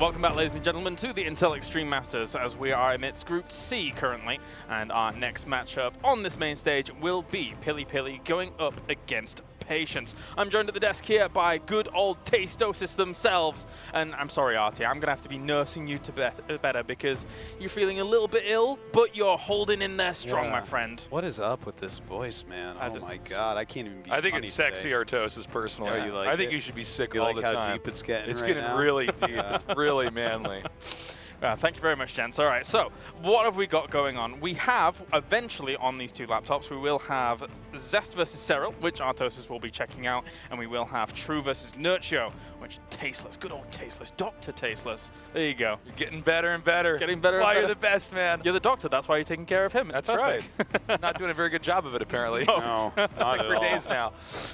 Welcome back, ladies and gentlemen, to the Intel Extreme Masters, as we are amidst Group C currently, and our next matchup on this main stage will be PiLiPiLi going up against Patience. I'm joined at the desk here by good old Tastosis themselves, and I'm sorry, Artie, I'm going to have to be nursing you to better because you're feeling a little bit ill, but you're holding in there strong, my friend. What is up with this voice, man? Oh my God, I can't even be I think funny it's sexy, today. Artosis, personally. Yeah, you like I think it? you should be sick You all like the how time. deep it's getting It's right getting now? really deep. It's really manly. Thank you very much, gents. All right, so what have we got going on? We have, eventually on these two laptops, we will have Zest versus Cyril, which Artosis will be checking out, and we will have True versus Nurtio, which Tasteless, good old Tasteless, Dr. Tasteless. There you go. You're getting better and better. Getting better That's why and you're better. the best, man. You're the doctor, that's why you're taking care of him. It's That's perfect. right. Not doing a very good job of it, apparently. No, Sick not at for all. days now.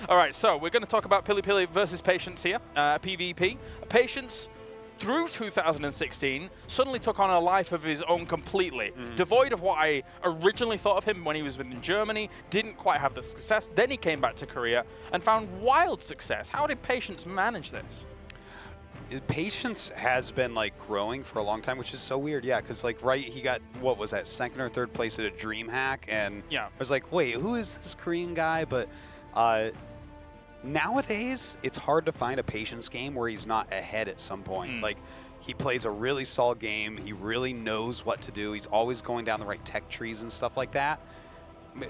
All right, so we're going to talk about PiLiPiLi versus Patience here, PvP. Patience, through 2016, suddenly took on a life of his own completely, devoid of what I originally thought of him when he was in Germany, didn't quite have the success. Then he came back to Korea and found wild success. How did Patience manage this? Patience has been like growing for a long time, which is so weird. Yeah, because like he got, what was that, second or third place at a DreamHack, and Yeah. I was like, wait, who is this Korean guy? But nowadays, it's hard to find a Patience game where he's not ahead at some point. Like, he plays a really solid game. He really knows what to do. He's always going down the right tech trees and stuff like that.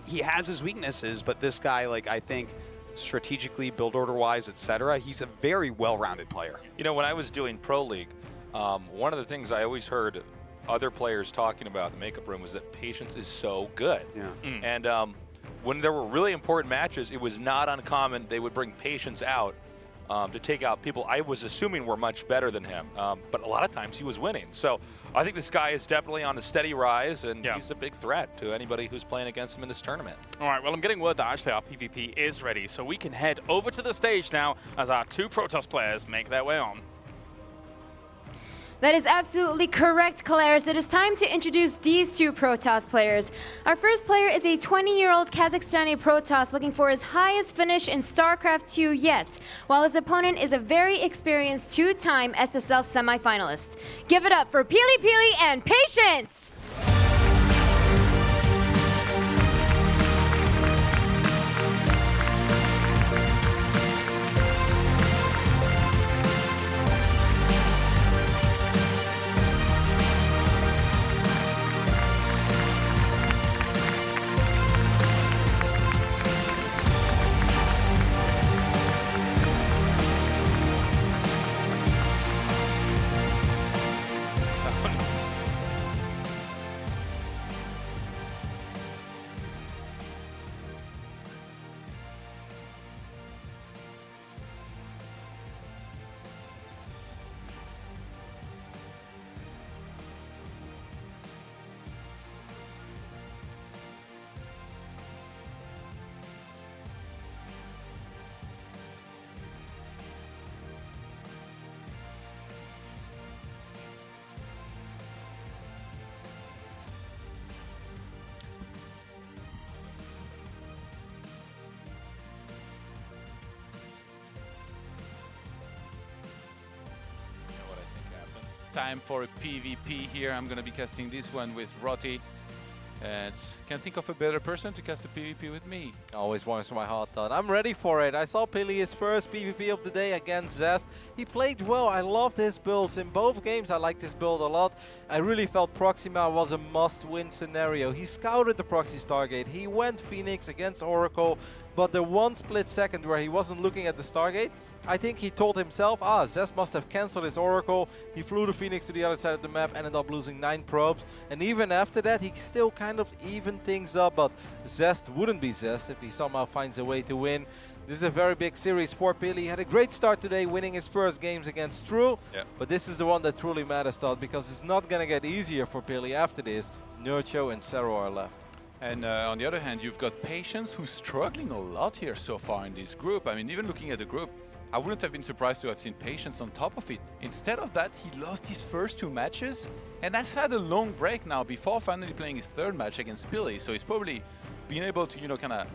He has his weaknesses, but this guy, like, I think strategically, build order-wise, etc., he's a very well-rounded player. You know, when I was doing Pro League, one of the things I always heard other players talking about in the makeup room was that Patience is so good. Yeah. And when there were really important matches, it was not uncommon they would bring Patience out to take out people I was assuming were much better than him. But a lot of times he was winning. So I think this guy is definitely on a steady rise, and he's a big threat to anybody who's playing against him in this tournament. All right, well, I'm getting word that actually our PvP is ready, so we can head over to the stage now as our two Protoss players make their way on. That is absolutely correct, Kalaris. It is time to introduce these two Protoss players. Our first player is a 20-year-old Kazakhstani Protoss looking for his highest finish in StarCraft II yet, while his opponent is a very experienced two-time SSL semifinalist. Give it up for PiLiPiLi and Patience! Time for a PvP here. I'm going to be casting this one with Roti. Can't think of a better person to cast a PvP with me. Always warms my heart thought. I'm ready for it. I saw Pili his first PvP of the day against Zest. He played well. I loved his builds. In both games I liked his build a lot. I really felt Proxima was a must-win scenario. He scouted the Proxy Stargate. He went Phoenix against Oracle. But the one split second where he wasn't looking at the Stargate, I think he told himself, Zest must have cancelled his Oracle. He flew the Phoenix to the other side of the map, ended up losing 9 probes. And even after that, he still kind of evened things up. But Zest wouldn't be Zest if he somehow finds a way to win. This is a very big series for Pili. He had a great start today, winning his first games against True. Yeah. But this is the one that truly matters, Todd, because it's not going to get easier for Pili after this. Nurtio and Sero are left. And on the other hand, you've got Patience, who's struggling a lot here so far in this group. I mean, even looking at the group, I wouldn't have been surprised to have seen Patience on top of it. Instead of that, he lost his first 2 matches and has had a long break now before finally playing his 3rd match against Pili. So he's probably been able to, kind of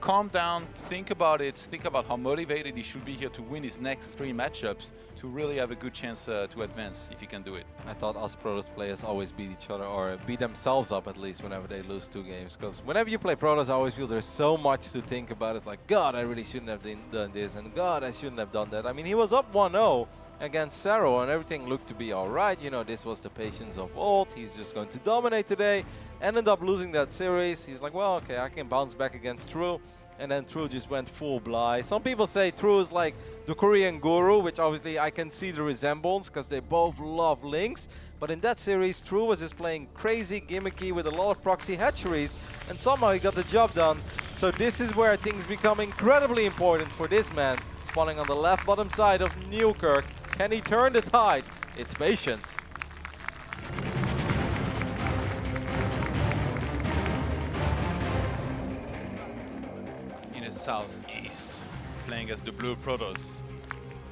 calm down, think about it, think about how motivated he should be here to win his next 3 matchups to really have a good chance to advance if he can do it. I thought us Protoss players always beat each other or beat themselves up at least whenever they lose 2 games. Because whenever you play Protoss, I always feel there's so much to think about. It's like, God, I really shouldn't have done this, and God, I shouldn't have done that. I mean, he was up 1-0 against Zero, and everything looked to be all right. You know, this was the patience of old. He's just going to dominate today. Ended up losing that series. He's like, well, okay, I can bounce back against True. And then True just went full Bly. Some people say True is like the Korean guru, which obviously I can see the resemblance because they both love Lynx. But in that series, True was just playing crazy, gimmicky with a lot of proxy hatcheries, and somehow he got the job done. So this is where things become incredibly important for this man. Spawning on the left bottom side of Newkirk. Can he turn the tide? It's patience. Southeast, playing as the blue Protoss.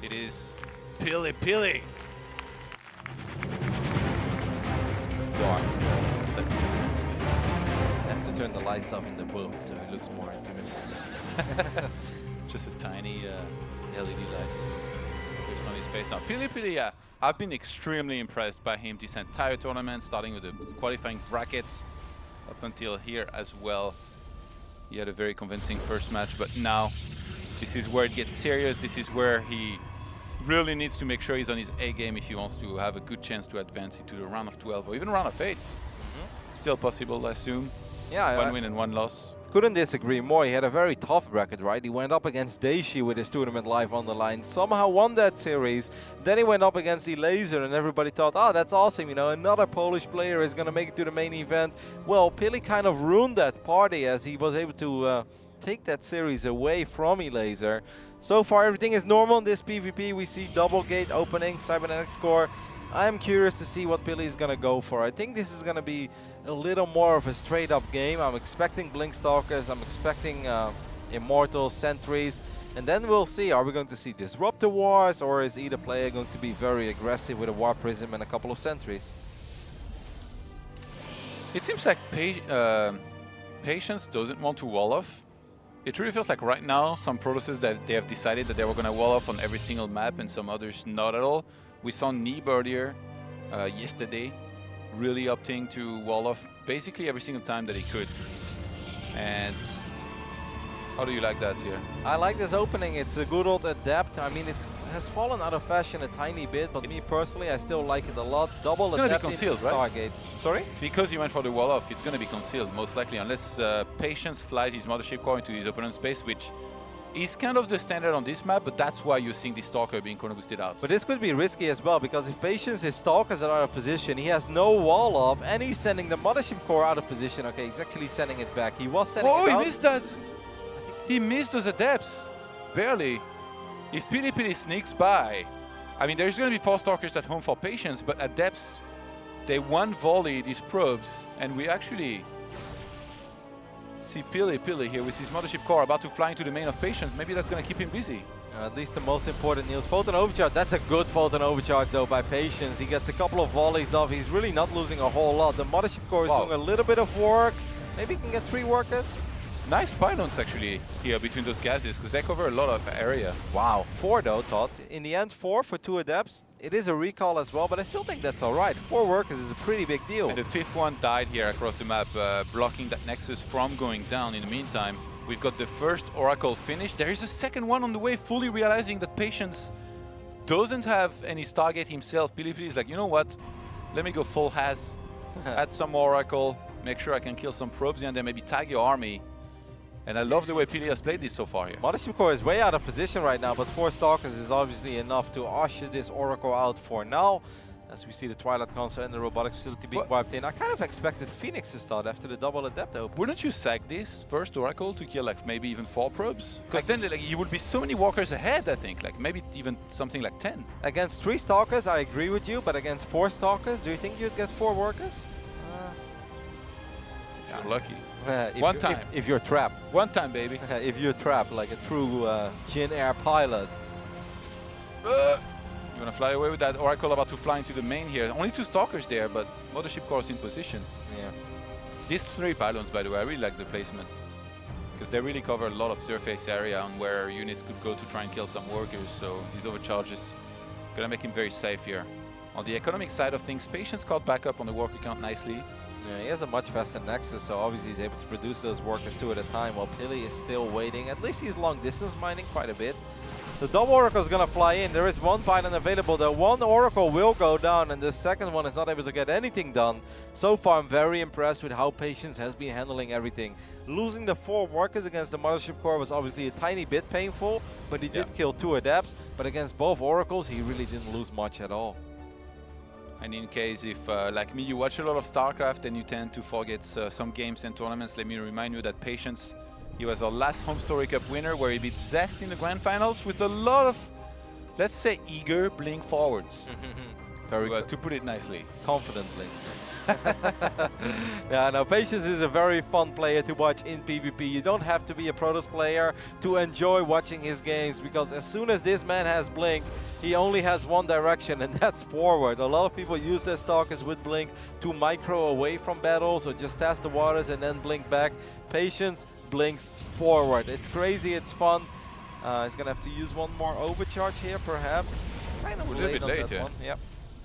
It is PiLiPiLi. I have to turn the lights off in the booth so it looks more intimate. Just a tiny LED lights just on his face. Now, PiLiPiLi, I've been extremely impressed by him this entire tournament, starting with the qualifying brackets up until here as well. He had a very convincing first match, but now this is where it gets serious. This is where he really needs to make sure he's on his A game if he wants to have a good chance to advance into the round of 12 or even round of 8. Still possible, I assume. Yeah, 1 win and 1 loss. Couldn't disagree more. He had a very tough bracket, right? He went up against Daishi with his tournament live on the line, somehow won that series. Then he went up against Elaser, and everybody thought, oh, that's awesome, you know, another Polish player is going to make it to the main event. Well, Pili kind of ruined that party as he was able to take that series away from Elaser. So far, everything is normal in this PvP. We see double gate opening, Cybernetic score. I'm curious to see what Pili is going to go for. I think this is going to be a little more of a straight-up game. I'm expecting Blink Stalkers, I'm expecting Immortal Sentries, and then we'll see. Are we going to see Disruptor Wars, or is either player going to be very aggressive with a War Prism and a couple of Sentries? It seems like Patience doesn't want to wall off. It really feels like right now some Protosses that they have decided that they were going to wall off on every single map and some others not at all. We saw Neeb earlier yesterday really opting to wall off basically every single time that he could. And how do you like that here? I like this opening. It's a good old Adept. I mean, it has fallen out of fashion a tiny bit, but me personally, I still like it a lot. Double Adept into concealed, right? Stargate. Sorry? Because he went for the wall off, it's going to be concealed, most likely, unless Patience flies his Mothership Core into his opponent's space, which is kind of the standard on this map, but that's why you're seeing the Stalker being corner boosted out. But this could be risky as well, because if Patience, his Stalkers are out of position, he has no wall off, and he's sending the Mothership Core out of position. Okay, he's actually sending it back. He was sending it out. Oh, he missed that! He missed those Adepts. Barely. If PiLiPiLi sneaks by, I mean, there's going to be 4 Stalkers at home for Patience, but Adepts, they one volley these probes, and we actually see PiLiPiLi here with his Mothership Core about to fly into the main of Patience. Maybe that's going to keep him busy. At least the most important news. Photon Overcharge. That's a good Photon Overcharge though by Patience. He gets a couple of volleys off. He's really not losing a whole lot. The Mothership Core is doing a little bit of work. Maybe he can get 3 workers. Nice pylons actually here between those gases because they cover a lot of area. Wow. 4 though, Todd. In the end, 4 for 2 Adepts. It is a recall as well, but I still think that's all right. 4 workers is a pretty big deal. And the 5th one died here across the map, blocking that Nexus from going down. In the meantime, we've got the first Oracle finished. There is a second one on the way, fully realizing that Patience doesn't have any Stargate himself. PiLiPiLi is like, you know what? Let me go full Haz, add some Oracle, make sure I can kill some probes and then maybe tag your army. And I love the way PiLi has played this so far here. Mothership Core is way out of position right now, but 4 Stalkers is obviously enough to usher this Oracle out for now. As we see the Twilight Console and the Robotics Facility being wiped in. I kind of expected Phoenix to start after the double Adept open. Wouldn't you sack this first Oracle to kill like maybe even 4 probes? Because then like, you would be so many walkers ahead, I think. Like maybe even something like 10. Against 3 Stalkers, I agree with you, but against 4 Stalkers, do you think you'd get 4 workers? If you're lucky. If you're trapped. One time, baby. If you're trapped, like a true Jin Air pilot. You want to fly away with that Oracle about to fly into the main here. Only 2 Stalkers there, but Mothership Core is in position. Yeah. These 3 pylons, by the way, I really like the placement. because they really cover a lot of surface area on where units could go to try and kill some workers. So these overcharges gonna make him very safe here. On the economic side of things, Patience caught back up on the worker count nicely. Yeah, he has a much faster Nexus, so obviously he's able to produce those workers 2 at a time, while Pili is still waiting. At least he's long distance mining quite a bit. The double Oracle is going to fly in. There is one pylon available. The one Oracle will go down, and the second one is not able to get anything done. So far, I'm very impressed with how Patience has been handling everything. Losing the 4 workers against the Mothership Core was obviously a tiny bit painful, but he did kill 2 Adepts. But against both Oracles, he really didn't lose much at all. And in case if, like me, you watch a lot of StarCraft and you tend to forget some games and tournaments, let me remind you that Patience, he was our last Home Story Cup winner where he beat Zest in the Grand Finals with a lot of, let's say, eager blink forwards. Very good. To put it nicely. Confidently. Yeah, no, Patience is a very fun player to watch in PvP. You don't have to be a Protoss player to enjoy watching his games, because as soon as this man has Blink, he only has one direction, and that's forward. A lot of people use their Stalkers with Blink to micro away from battles or just test the waters and then blink back. Patience blinks forward. It's crazy, it's fun. He's gonna have to use one more overcharge here, perhaps. Kind of a little bit on late, that yeah. one. Yep.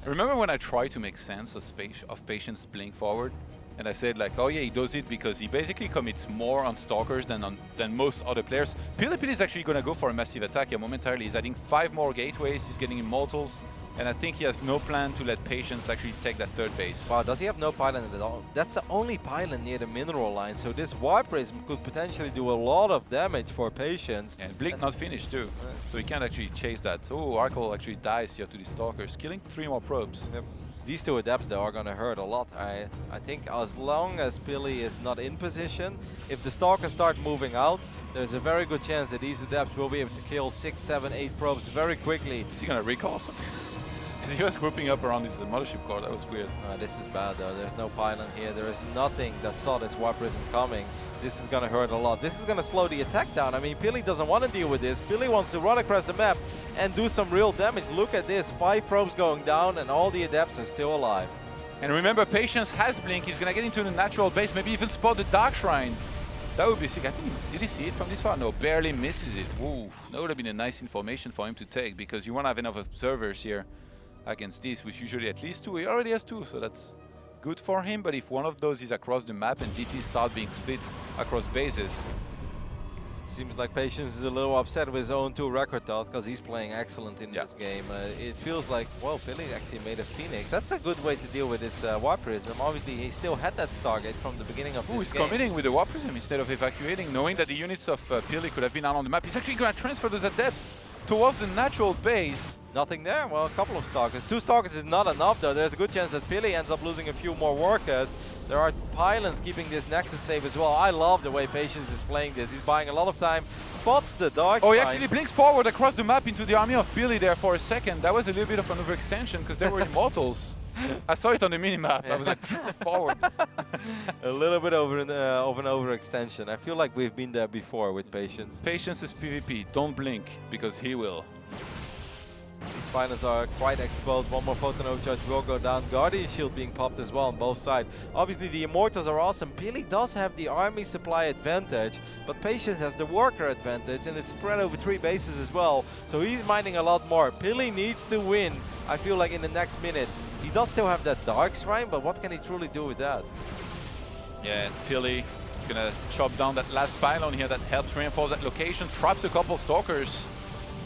Remember when I tried to make sense of Patience blink forward? And I said like, oh yeah, he does it because he basically commits more on Stalkers than most other players. PiLiPiLi is actually going to go for a massive attack here momentarily. He's adding 5 more gateways, he's getting Immortals, and I think he has no plan to let Patience actually take that 3rd base. Wow, does he have no pylon at all? That's the only pylon near the mineral line, so this Warp Prism could potentially do a lot of damage for Patience. And Blink not finished too, so he can't actually chase that. Oh, Arkle actually dies here to the Stalkers, killing 3 more probes. Yep. These 2 Adepts though are gonna hurt a lot. I think as long as Pili is not in position, if the Stalkers start moving out, there's a very good chance that these Adepts will be able to kill 6, 7, 8 probes very quickly. Is he gonna recall something? He was grouping up around his Mothership Core, that was weird. This is bad though, there's no pylon here, there is nothing that saw this Warp Prism coming. This is gonna hurt a lot. This is gonna slow the attack down. I mean, Pili doesn't want to deal with this. Pili wants to run across the map and do some real damage. Look at this, 5 probes going down and all the Adepts are still alive. And remember, Patience has Blink, he's gonna get into the natural base, maybe even spot the Dark Shrine. That would be sick. I think, did he see it from this far? No, barely misses it. Woo, that would have been a nice information for him to take, because you won't have enough observers here against this, which usually at least 2. He already has 2, so that's good for him. But if one of those is across the map and DT start being split across bases, seems like Patience is a little upset with his own 2 record thought, because he's playing excellent in this game. It feels like, well, Pili actually made a Phoenix. That's a good way to deal with this Warp Prism. Obviously, he still had that Stargate from the beginning of this game. He's committing with the Warp Prism instead of evacuating, knowing that the units of Pili could have been out on the map. He's actually going to transfer those Adepts towards the natural base. Nothing there. Well, a couple of Stalkers. 2 Stalkers is not enough, though. There's a good chance that Pili ends up losing a few more workers. There are pylons keeping this Nexus safe as well. I love the way Patience is playing this. He's buying a lot of time, spots the Dark Oh, he Shrine. actually blinks forward across the map into the army of Pili there for a second. That was a little bit of an overextension because there were Immortals. I saw it on the minimap. I was like, forward. A little bit of an overextension. I feel like we've been there before with Patience. Patience is PvP. Don't blink, because he will. These pylons are quite exposed. One more photon overcharge will go down. Guardian Shield being popped as well on both sides. Obviously, the Immortals are awesome. Pili does have the army supply advantage, but Patience has the worker advantage, and it's spread over 3 bases as well. So he's mining a lot more. Pili needs to win, I feel like, in the next minute. He does still have that Dark Shrine, but what can he truly do with that? Yeah, and Pili gonna chop down that last pylon here that helped reinforce that location. Traps a couple Stalkers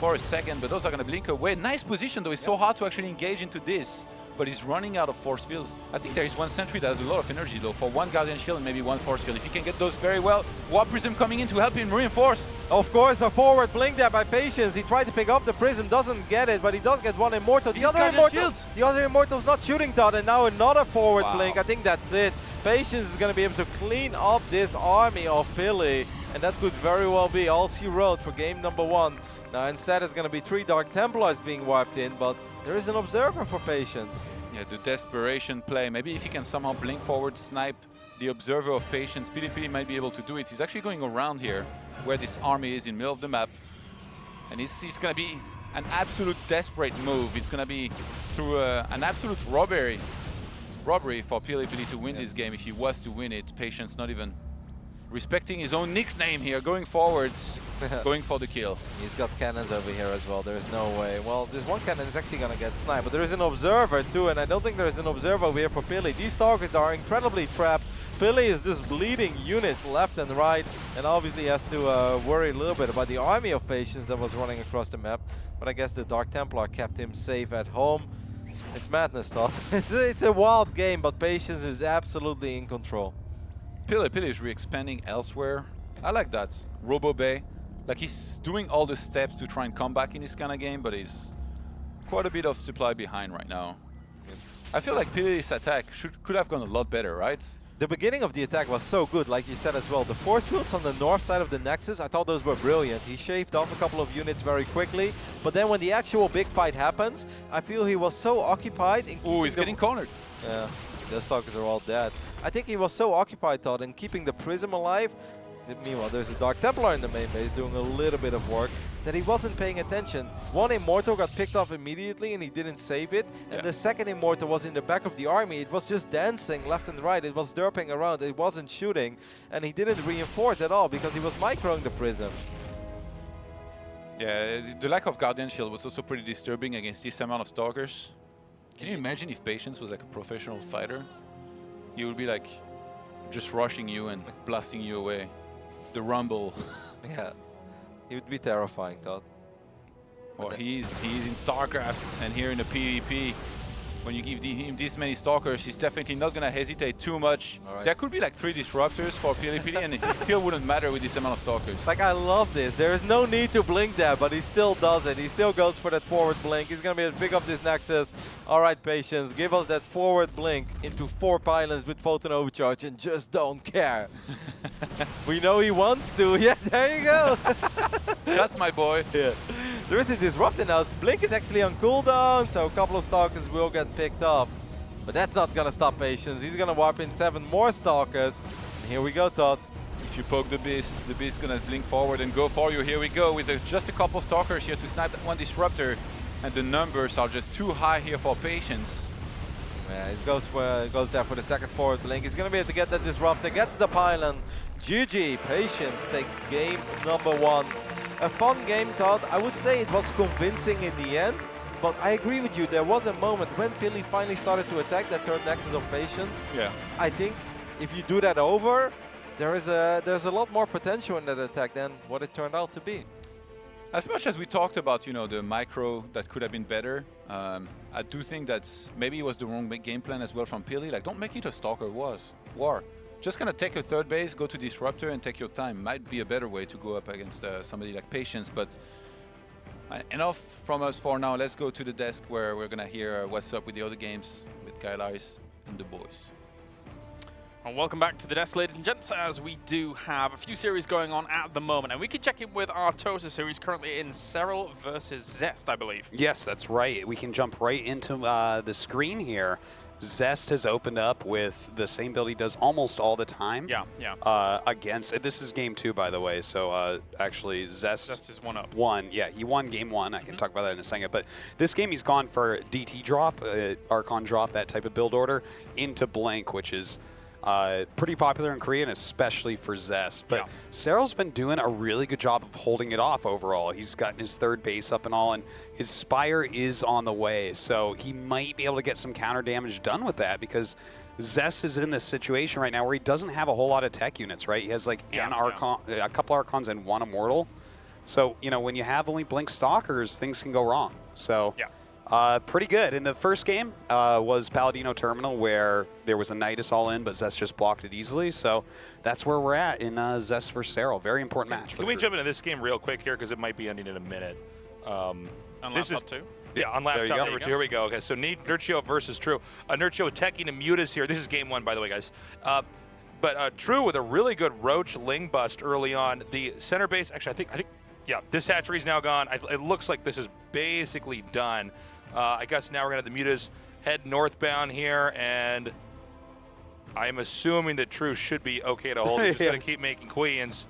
for a second, but those are gonna blink away. Nice position though, it's so hard to actually engage into this, but he's running out of force fields. I think there is one sentry that has a lot of energy though, for 1 Guardian Shield and maybe 1 force field. If he can get those very well, Warp Prism coming in to help him reinforce. Of course, a forward blink there by Patience. He tried to pick up the Prism, doesn't get it, but he does get 1 Immortal. The other Immortal's not shooting dot, and now another forward blink. I think that's it. Patience is going to be able to clean up this army of Pili, and that could very well be all she wrote for game number 1. Now instead it's going to be 3 Dark Templars being wiped in, but there is an observer for Patience. Yeah, the desperation play. Maybe if he can somehow blink forward, snipe the observer of Patience, PvP might be able to do it. He's actually going around here where this army is in the middle of the map, and it's going to be an absolute desperate move. It's going to be through an absolute robbery for PiLiPiLi to win this game. If he was to win it, Patience not even respecting his own nickname here, going forwards, going for the kill. He's got cannons over here as well. There's no way. Well, this one cannon is actually going to get sniped, but there is an observer too, and I don't think there's an observer over here for Pili. These Stalkers are incredibly trapped. Pili is just bleeding units left and right, and obviously has to worry a little bit about the army of Patience that was running across the map. But I guess the Dark Templar kept him safe at home. It's madness, Todd. It's a wild game, but Patience is absolutely in control. PiLiPiLi is re-expanding elsewhere. I like that. Robo Bay. Like, he's doing all the steps to try and come back in this kind of game, but he's quite a bit of supply behind right now. I feel like PiLiPiLi's attack could have gone a lot better, right? The beginning of the attack was so good, like you said as well. The force fields on the north side of the Nexus, I thought those were brilliant. He shaved off a couple of units very quickly, but then when the actual big fight happens, I feel he was so occupied in Ooh, he's getting cornered. Yeah, the Stalkers are all dead. I think he was so occupied, Todd, in keeping the Prism alive. Meanwhile, there's a Dark Templar in the main base doing a little bit of work that he wasn't paying attention. One Immortal got picked off immediately and he didn't save it. And the second Immortal was in the back of the army. It was just dancing left and right. It was derping around. It wasn't shooting. And he didn't reinforce at all because he was microing the Prism. Yeah, the lack of Guardian Shield was also pretty disturbing against this amount of Stalkers. Can you imagine if Patience was like a professional fighter? He would be like just rushing you and blasting you away. The rumble. Yeah, he would be terrifying, Todd. Or he's in StarCraft, and here in the PvP, when you give him this many Stalkers, he's definitely not going to hesitate too much. Right. There could be like 3 Disruptors for PiLiPiLi, and it still wouldn't matter with this amount of Stalkers. Like, I love this. There is no need to blink that, but he still does it. He still goes for that forward blink. He's going to be able to pick up this Nexus. All right, Patience, give us that forward blink into 4 pylons with Photon Overcharge and just don't care. We know he wants to. Yeah, there you go. That's my boy. Yeah. There is a Disruptor now. Blink is actually on cooldown, so a couple of Stalkers will get picked up. But that's not going to stop Patience. He's going to warp in 7 more Stalkers. And here we go, Todd. If you poke the beast going to blink forward and go for you. Here we go with just a couple Stalkers here to snipe that one Disruptor. And the numbers are just too high here for Patience. Yeah, he goes there for the second forward blink. He's going to be able to get that Disruptor, gets the pylon. GG, Patience takes game number 1. A fun game, Todd. I would say it was convincing in the end, but I agree with you. There was a moment when Pili finally started to attack that third Nexus of Patience. Yeah. I think if you do that over, there's a lot more potential in that attack than what it turned out to be. As much as we talked about, you know, the micro that could have been better, I do think that maybe it was the wrong game plan as well from Pili. Like, don't make it a Stalker war. Just kind of take your third base, go to Disruptor, and take your time. Might be a better way to go up against somebody like Patience, but enough from us for now. Let's go to the desk where we're going to hear what's up with the other games with PiLiPiLi and the boys. And welcome back to the desk, ladies and gents, as we do have a few series going on at the moment. And we can check in with our Tosa series currently in Serral versus Zest, I believe. Yes, that's right. We can jump right into the screen here. Zest has opened up with the same build he does almost all the time. Yeah. Against, this is game 2, by the way, so actually Zest is 1 up. Yeah, he won game 1. I can talk about that in a second. But this game he's gone for DT drop, Archon drop, that type of build order, into Blink, which is pretty popular in Korea, and especially for Zest. But Serral's been doing a really good job of holding it off overall. He's gotten his third base up and all, and his Spire is on the way. So he might be able to get some counter damage done with that, because Zest is in this situation right now where he doesn't have a whole lot of tech units, right? He has like Archon, a couple Archons and 1 Immortal. So, you know, when you have only Blink Stalkers, things can go wrong. So pretty good. In the first game was Paladino Terminal, where there was a Nidus all in, but Zest just blocked it easily. So that's where we're at in Zest versus Serral. Very important match. Can we jump into this game real quick here, because it might be ending in a minute. On laptop 2? Yeah, on laptop number 2. Here we go. Okay, so Nurchio versus True. Nurchio attacking a Mutas here. This is game 1, by the way, guys. But True with a really good Roach Ling bust early on. The center base, actually, I think, yeah, this hatchery's now gone. It looks like this is basically done. I guess now we're going to have the Mutas head northbound here, and I'm assuming that True should be okay to hold. He's just going to keep making queens.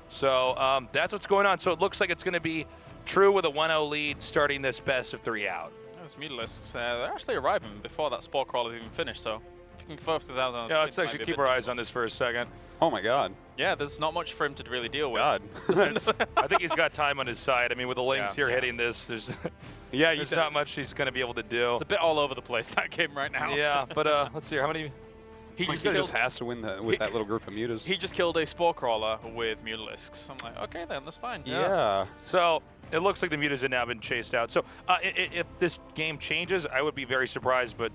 So that's what's going on. So it looks like it's going to be True with a 1-0 lead starting this best of 3 out. Those Mutalisks, they're actually arriving before that Spore Crawler is even finished, so if you can focus this out on let's actually keep our eyes on this for a second. Oh my god. Yeah, there's not much for him to really deal with. God. I think he's got time on his side. I mean, with the Lynx here hitting this, there's there's not much he's going to be able to do. It's a bit all over the place, that game right now. Yeah, but let's see here. How many? He just has to win with that little group of mutas. He just killed a Spore Crawler with Mutalisks. I'm like, okay then, that's fine. Yeah. So it looks like the mutas have now been chased out. So if this game changes, I would be very surprised, but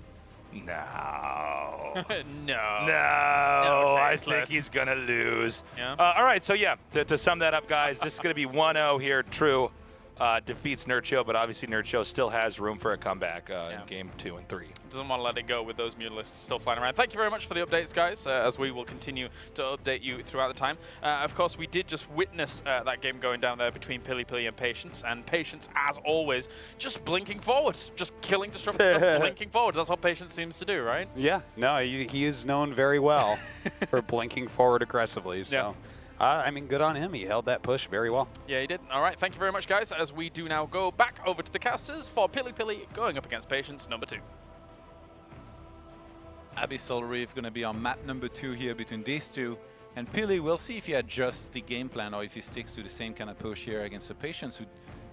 no. No, I think he's going to lose. Yeah. All right, so yeah, to sum that up, guys, this is going to be 1-0 here. True defeats Nerdchill, but obviously Nerdchill still has room for a comeback in game 2 and 3. Doesn't want to let it go with those Mutalisks still flying around. Thank you very much for the updates, guys, as we will continue to update you throughout the time. Of course, we did just witness that game going down there between PiLiPiLi and Patience, as always, just blinking forwards, just killing Disruptor, blinking forwards. That's what Patience seems to do, right? Yeah. No, he is known very well for blinking forward aggressively. So. Yeah. I mean, good on him. He held that push very well. Yeah, he did. All right, thank you very much, guys, as we do now go back over to the casters for PiLiPiLi going up against Patience number 2. Abyssal Reef going to be on map number 2 here between these two. And Pili, we'll see if he adjusts the game plan or if he sticks to the same kind of push here against the Patience, who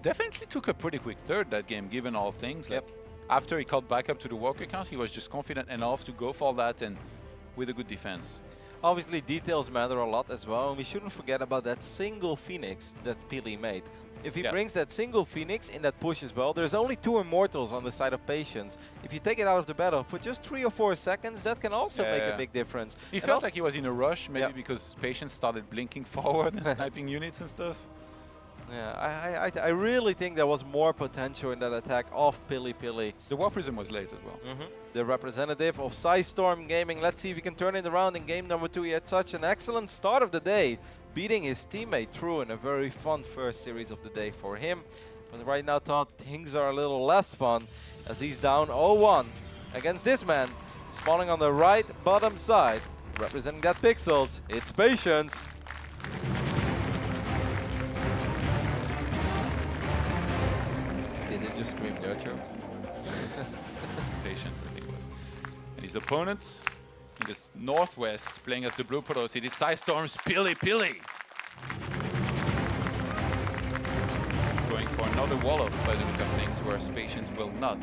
definitely took a pretty quick third that game, given all things. Yep. Like, after he caught back up to the walker count, he was just confident enough to go for that and with a good defense. Obviously, details matter a lot as well, and we shouldn't forget about that single Phoenix that Pili made. If he brings that single Phoenix in that push as well, there's only 2 Immortals on the side of Patience. If you take it out of the battle for just 3 or 4 seconds, that can also make a big difference. He felt like he was in a rush, maybe because Patience started blinking forward and sniping units and stuff. Yeah, I really think there was more potential in that attack of PiLiPiLi. The War Prism was late as well. The representative of Storm Gaming. Let's see if he can turn it around in game number 2. He had such an excellent start of the day, beating his teammate True in a very fun first series of the day for him. But right now, Todd, things are a little less fun as he's down 0-1 against this man, spawning on the right bottom side, representing that pixels. It's Patience. Did he just scream nurture? Patience, I think it was. And his opponent in the northwest, playing as the Blue Protoss, it is Storm's PiLiPiLi. Going for another wall-off by the look of things, whereas Patience will not.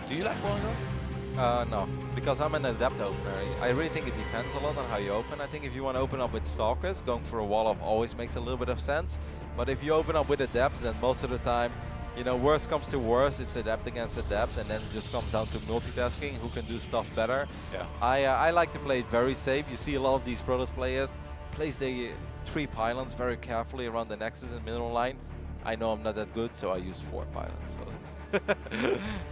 Do you like walling off? No, because I'm an adept opener. I really think it depends a lot on how you open. I think if you want to open up with Stalkers, going for a wall-off always makes a little bit of sense. But if you open up with Adepts, then most of the time, you know, worst comes to worst, it's Adept against Adept, and then it just comes down to multitasking, who can do stuff better. Yeah. I like to play it very safe. You see a lot of these Protoss players place the 3 pylons very carefully around the Nexus and middle line. I know I'm not that good, so I use 4 pylons. So.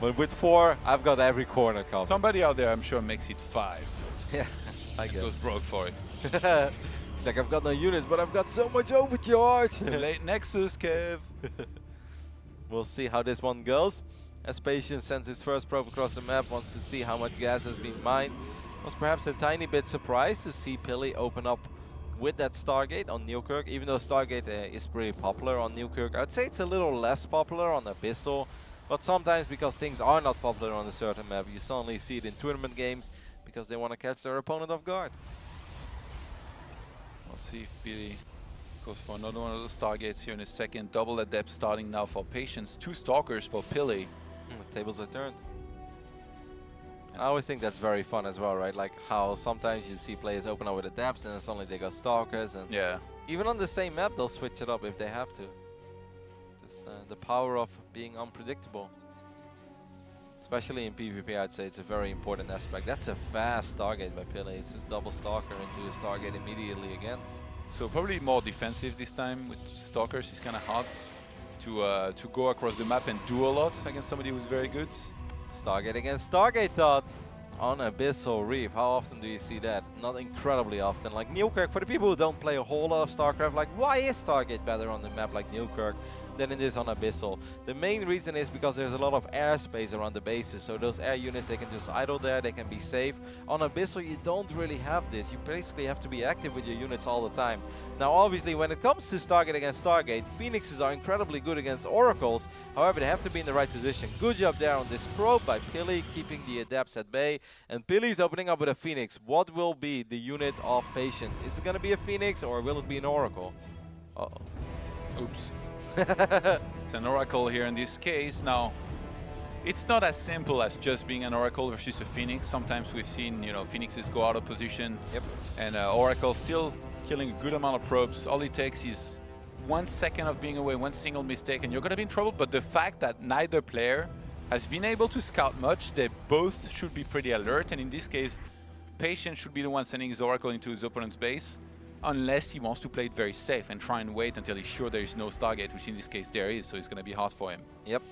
But with 4, I've got every corner covered. Somebody out there, I'm sure, makes it 5. Yeah, I guess. Goes broke for it. It's like I've got no units, but I've got so much overcharge. Late Nexus, Kev. We'll see how this one goes. As Patience sends his first probe across the map, wants to see how much gas has been mined. Was perhaps a tiny bit surprised to see Pili open up with that Stargate on Newkirk, even though Stargate is pretty popular on Newkirk. I'd say it's a little less popular on Abyssal, but sometimes because things are not popular on a certain map, you suddenly see it in tournament games because they want to catch their opponent off guard. Let's see if Pili goes for another one of those Stargates here in a second. Double Adept starting now for Patience. 2 Stalkers for Pili. The tables are turned. I always think that's very fun as well, right? Like how sometimes you see players open up with Adepts and then suddenly they got Stalkers, and even on the same map they'll switch it up if they have to. Just the power of being unpredictable. Especially in PvP, I'd say it's a very important aspect. That's a fast Stargate by Pili. It's just double Stalker into a Stargate immediately again. So probably more defensive this time with Stalkers. It's kind of hard to go across the map and do a lot against somebody who's very good. Stargate against Stargate, Todd, on Abyssal Reef. How often do you see that? Not incredibly often. Like Newkirk, for the people who don't play a whole lot of StarCraft, like why is Stargate better on the map like Newkirk? than it is on Abyssal. The main reason is because there's a lot of airspace around the bases, so those air units, they can just idle there, they can be safe. On Abyssal, you don't really have this. You basically have to be active with your units all the time. Now, obviously, when it comes to Stargate against Stargate, Phoenixes are incredibly good against Oracles. However, they have to be in the right position. Good job there on this probe by PiLi, keeping the Adepts at bay. And PiLi's opening up with a Phoenix. What will be the unit of Patience? Is it going to be a Phoenix or will it be an Oracle? Uh-oh. Oops. It's an Oracle here in this case. Now, it's not as simple as just being an Oracle versus a Phoenix. Sometimes we've seen, you know, Phoenixes go out of position. Yep. And Oracle still killing a good amount of probes. All it takes is 1 second of being away, one single mistake, and you're going to be in trouble. But the fact that neither player has been able to scout much, they both should be pretty alert. And in this case, Patience should be the one sending his Oracle into his opponent's base, unless he wants to play it very safe and try and wait until he's sure there is no Stargate, which in this case there is, so it's going to be hard for him. Yep.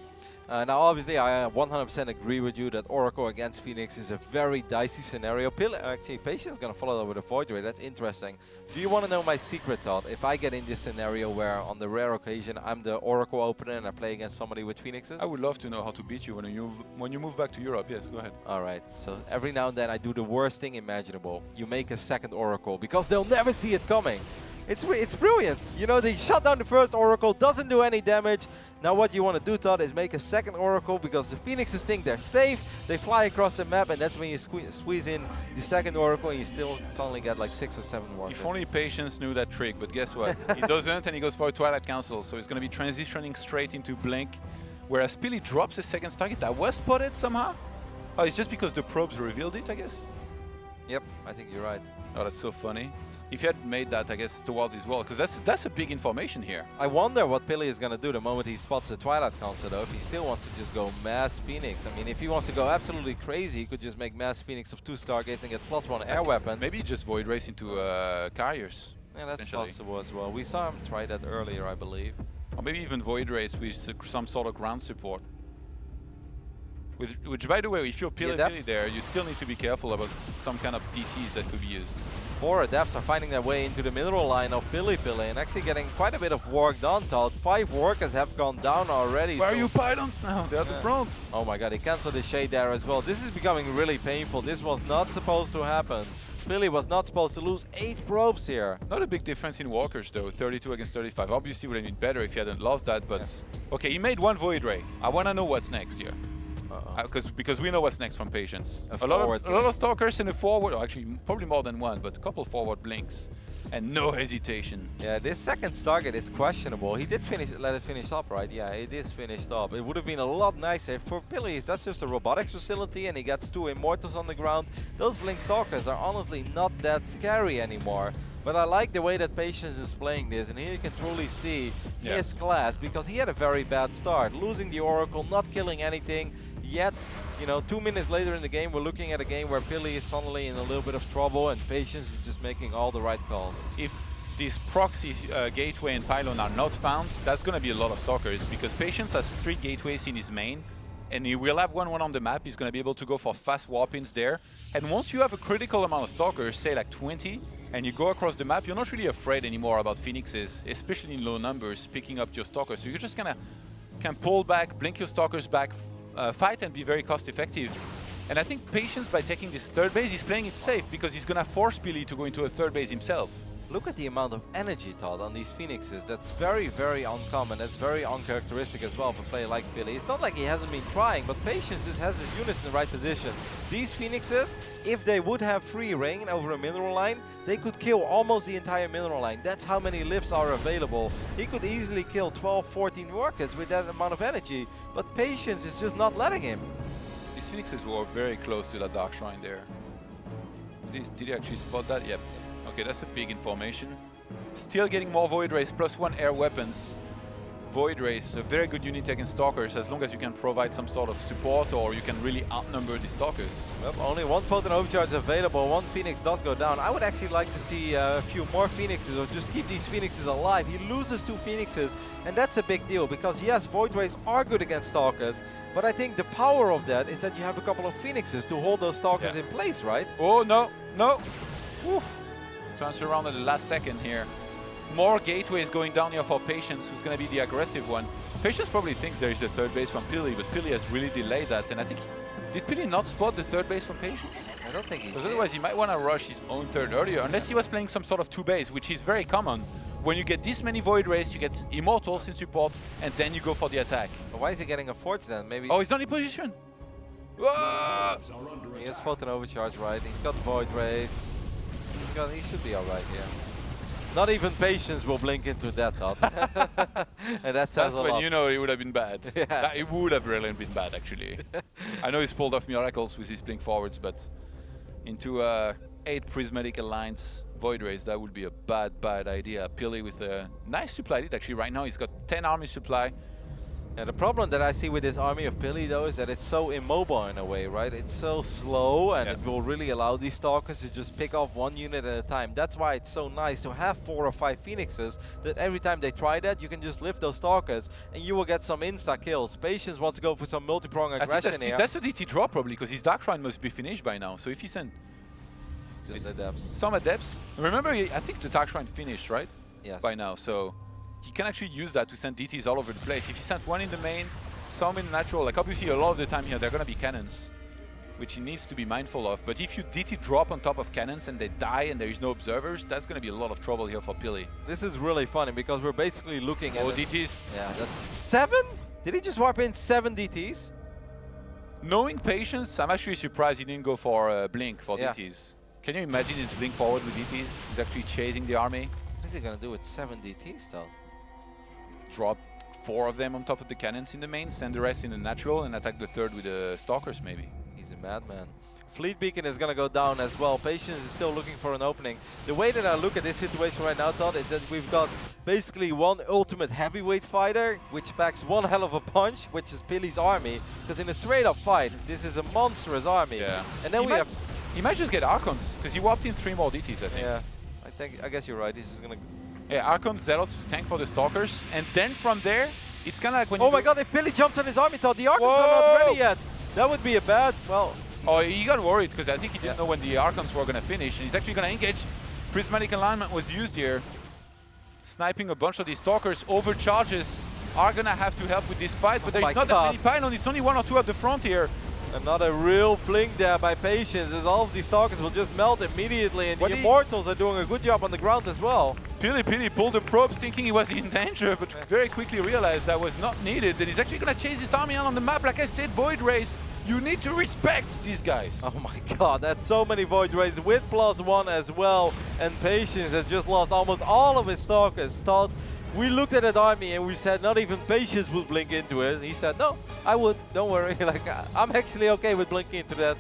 Now, obviously, I 100% agree with you that Oracle against Phoenix is a very dicey scenario. Actually, Patience is going to follow that with a Void Ray. That's interesting. Do you want to know my secret thought? If I get in this scenario where, on the rare occasion, I'm the Oracle opener and I play against somebody with Phoenixes? I would love to know how to beat you when you move back to Europe. Yes, go ahead. All right. So every now and then I do the worst thing imaginable. You make a second Oracle because they'll never see it coming. It's brilliant. You know, they shut down the first Oracle, doesn't do any damage. Now what you want to do, Todd, is make a second Oracle because the Phoenixes think they're safe. They fly across the map, and that's when you squeeze in the second Oracle, and you still suddenly get like 6 or 7 workers. If only Patience knew that trick, but guess what? He doesn't, and he goes for a Twilight Council, so he's going to be transitioning straight into Blink, whereas PiLi drops his second target. That was spotted somehow? Oh, it's just because the probes revealed it, I guess? Yep, I think you're right. Oh, that's so funny. If you had made that, I guess, towards his wall, because that's a big information here. I wonder what PiLi is going to do the moment he spots the Twilight Council, though, if he still wants to just go mass Phoenix. I mean, if he wants to go absolutely crazy, he could just make mass Phoenix of 2 Stargates and get +1 air weapons. Maybe just Void Race into carriers. Yeah, that's possible as well. We saw him try that earlier, I believe. Or maybe even Void Race with some sort of ground support. Which, by the way, if you're PiLiPiLi there, you still need to be careful about some kind of DTs that could be used. 4 Adepts are finding their way into the mineral line of PiLiPiLi and actually getting quite a bit of work done, Todd. 5 workers have gone down already. Where are you pylons now? They're at the front. Oh my god, he cancelled the shade there as well. This is becoming really painful. This was not supposed to happen. PiLi was not supposed to lose 8 probes here. Not a big difference in walkers though, 32 against 35. Obviously would have been better if he hadn't lost that, but... Yeah. Okay, he made 1 Void Ray. I want to know what's next here. Because we know what's next from Patience. A lot of Stalkers in the forward, actually probably more than 1, but a couple forward blinks. And no hesitation. Yeah, this second Stargate is questionable. He did let it finish up, right? Yeah, it is finished up. It would have been a lot nicer for PiLi. That's just a robotics facility and he gets 2 Immortals on the ground. Those Blink Stalkers are honestly not that scary anymore. But I like the way that Patience is playing this, and here you can truly see his class, because he had a very bad start. Losing the Oracle, not killing anything, yet, you know, 2 minutes later in the game, we're looking at a game where PiLi is suddenly in a little bit of trouble, and Patience is just making all the right calls. If this proxy gateway and pylon are not found, that's going to be a lot of Stalkers, because Patience has 3 gateways in his main, and he will have one on the map. He's going to be able to go for fast warp-ins there. And once you have a critical amount of Stalkers, say like 20, and you go across the map, you're not really afraid anymore about Phoenixes, especially in low numbers, picking up your Stalkers. So you're just gonna can pull back, blink your Stalkers back, fight and be very cost effective. And I think Patience, by taking this 3rd base, he's playing it safe because he's gonna force PiLi to go into a 3rd base himself. Look at the amount of energy, Todd, on these Phoenixes. That's very, very uncommon. That's very uncharacteristic as well for a player like PiLi. It's not like he hasn't been trying, but Patience just has his units in the right position. These Phoenixes, if they would have free reign over a mineral line, they could kill almost the entire mineral line. That's how many lifts are available. He could easily kill 12, 14 workers with that amount of energy, but Patience is just not letting him. These Phoenixes were very close to that Dark Shrine there. Did he actually spot that? Yep. Okay, that's a big information. Still getting more Void Race, +1 air weapons. Void Race, a very good unit against Stalkers, as long as you can provide some sort of support or you can really outnumber the Stalkers. Well, only 1 Photon Overcharge available, 1 Phoenix does go down. I would actually like to see a few more Phoenixes, or just keep these Phoenixes alive. He loses 2 Phoenixes, and that's a big deal, because yes, Void Rays are good against Stalkers, but I think the power of that is that you have a couple of Phoenixes to hold those Stalkers in place, right? Oh, no, no. Oof. Turns around at the last second here. more gateways going down here for Patience, who's going to be the aggressive one. Patience probably thinks there is a third base from PiLi, but PiLi has really delayed that. And I think, did PiLi not spot the third base from Patience? I don't think he Because did. otherwise he might want to rush his own third earlier, unless he was playing some sort of two base, which is very common. When you get this many Void Rays, you get Immortals in support, and then you go for the attack. But why is he getting a Forge then? Maybe Oh, he's not in position. Whoa! he has Photon Overcharge, right? He's got Void Rays. He should be alright, yeah. Not even Patience will blink into that, Todd. And that says That's a when lot. you know it would have been bad. Yeah. It would have really been bad, actually. I know he's pulled off miracles with his blink forwards, but into 8 Prismatic Alliance Void Rays, that would be a bad idea. PiLi with a nice supply lead, actually. Right now he's got 10 army supply. Yeah, the problem that I see with this army of PiLi though is that it's so immobile in a way, right? It's so slow, and it will really allow these Stalkers to just pick off one unit at a time. That's why it's so nice to have 4 or 5 Phoenixes, that every time they try that, you can just lift those Stalkers and you will get some insta-kills. Patience wants to go for some multi-prong aggression here. That's what DT draw probably, because his Dark Shrine must be finished by now. So if he sent Just adapts. some adepts, remember, I think the Dark Shrine finished, right? Yes. By now, so he can actually use that to send DTs all over the place. If he sent one in the main, some in the natural, like obviously a lot of the time here, they're going to be cannons, which he needs to be mindful of. But if you DT drop on top of cannons and they die and there is no observers, that's going to be a lot of trouble here for PiLi. This is really funny because we're basically looking at... DTs. Yeah, that's... 7? Did he just warp in 7 DTs? Knowing Patience, I'm actually surprised he didn't go for Blink for Yeah. DTs. Can you imagine his Blink forward with DTs? He's actually chasing the army. What is he gonna do with 7 DTs though? Drop 4 of them on top of the cannons in the main, send the rest in the natural, and attack the third with the Stalkers maybe. He's a madman. Fleet Beacon is gonna go down as well. Patience is still looking for an opening. The way that I look at this situation right now, Todd, is that we've got basically one ultimate heavyweight fighter, which packs one hell of a punch, which is PiLi's army. Because in a straight up fight, this is a monstrous army. Yeah. And then He might just get Archons, because he warped in 3 more DTs, I think. Yeah. I guess you're right. This is gonna... Yeah, Archons, Zealots to tank for the Stalkers, and then from there, it's kind of like when Oh you my god, if PiLi jumped on his army, Todd, the Archons are not ready yet. That would be a bad... Well... Oh, he got worried, because I think he didn't know when the Archons were going to finish, and he's actually going to engage. Prismatic Alignment was used here. Sniping a bunch of these Stalkers. Overcharges are going to have to help with this fight, but there's not that many pylons. It's only 1 or 2 at the front here. Another real blink there by Patience, as all of these Stalkers will just melt immediately, and the Immortals are doing a good job on the ground as well. PiLi pulled the probes thinking he was in danger, but very quickly realized that was not needed, and he's actually going to chase this army on the map. Like I said, Void Rays, you need to respect these guys. Oh my god, that's so many Void Rays with +1 as well, and Patience has just lost almost all of his Stalkers. Todd, we looked at that army and we said not even Patience would blink into it. He said, no, I would, don't worry. Like, I'm actually okay with blinking into that.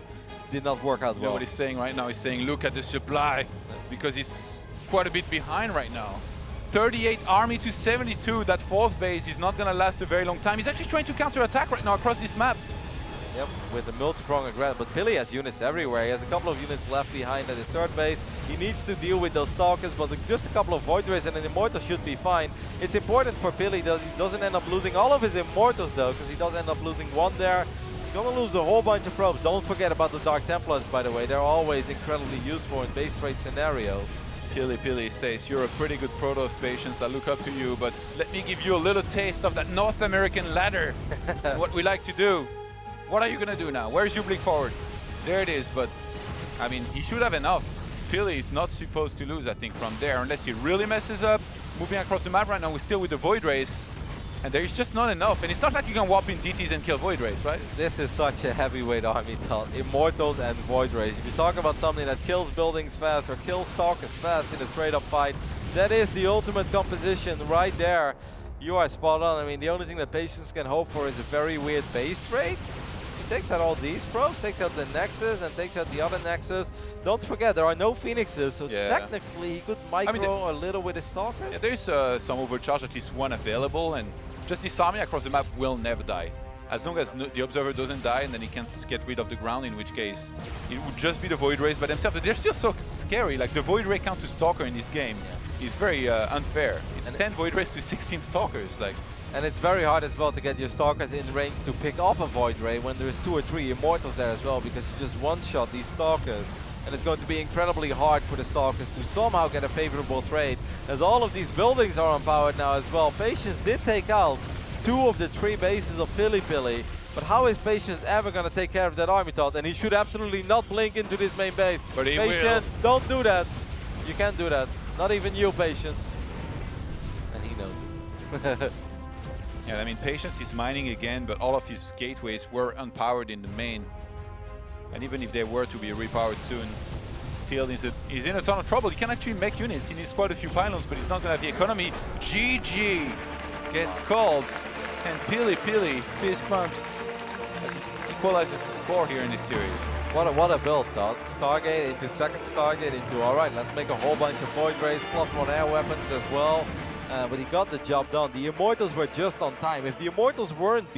Did not work out well. You know what he's saying right now? He's saying, look at the supply, because he's quite a bit behind right now. 38 army to 72, that 4th base is not going to last a very long time. He's actually trying to counter-attack right now across this map. Yep, with the multi-prong aggression, but PiLi has units everywhere. He has a couple of units left behind at his 3rd base. He needs to deal with those Stalkers, but just a couple of Void Rays and an Immortal should be fine. It's important for PiLi that he doesn't end up losing all of his Immortals though, because he does end up losing 1 there. He's gonna lose a whole bunch of probes. Don't forget about the Dark Templars, by the way. They're always incredibly useful in base trade scenarios. PiLi says, you're a pretty good Protoss, Patience, I look up to you, but let me give you a little taste of that North American ladder and what we like to do. What are you going to do now? Where's your blink forward? There it is, but I mean, he should have enough. PiLi is not supposed to lose, I think, from there, unless he really messes up. Moving across the map right now, we're still with the Void Rays, and there is just not enough. And it's not like you can warp in DTs and kill Void Rays, right? This is such a heavyweight army, Todd. Immortals and Void Rays. If you talk about something that kills buildings fast or kills Stalkers fast in a straight-up fight, that is the ultimate composition right there. You are spot on. I mean, the only thing that Patience can hope for is a very weird base trade. He takes out all these probes, takes out the Nexus, and takes out the other Nexus. Don't forget, there are no Phoenixes, so technically he could micro a little with his Stalkers. Yeah, there's some overcharge, at least 1 available, and just this army across the map will never die. As long as the Observer doesn't die, and then he can't get rid of the ground, in which case it would just be the Void Rays by themselves. But they're still so scary. Like, the Void Ray count to Stalker in this game is very unfair. It's 10 Void Rays to 16 Stalkers. Like. And it's very hard as well to get your Stalkers in range to pick off a Void Ray when there's 2 or 3 Immortals there as well, because you just one-shot these Stalkers. And it's going to be incredibly hard for the Stalkers to somehow get a favorable trade. as all of these buildings are unpowered now as well. Patience did take out 2 of the 3 bases of PiLiPiLi, but how is Patience ever going to take care of that army thought? And he should absolutely not blink into this main base. But he Patience, don't do that. You can't do that. Not even you, Patience. And he knows it. Yeah, I mean, Patience is mining again, but all of his gateways were unpowered in the main. And even if they were to be repowered soon, still he's in a ton of trouble. He can actually make units. He needs quite a few pylons, but he's not going to have the economy. GG gets called, and PiLiPiLi fist pumps as he equalizes the score here in this series. What a build, Todd. Stargate into second Stargate into, all right, let's make a whole bunch of Void Rays, +1 air weapons as well. But he got the job done. The Immortals were just on time. If the Immortals wouldn't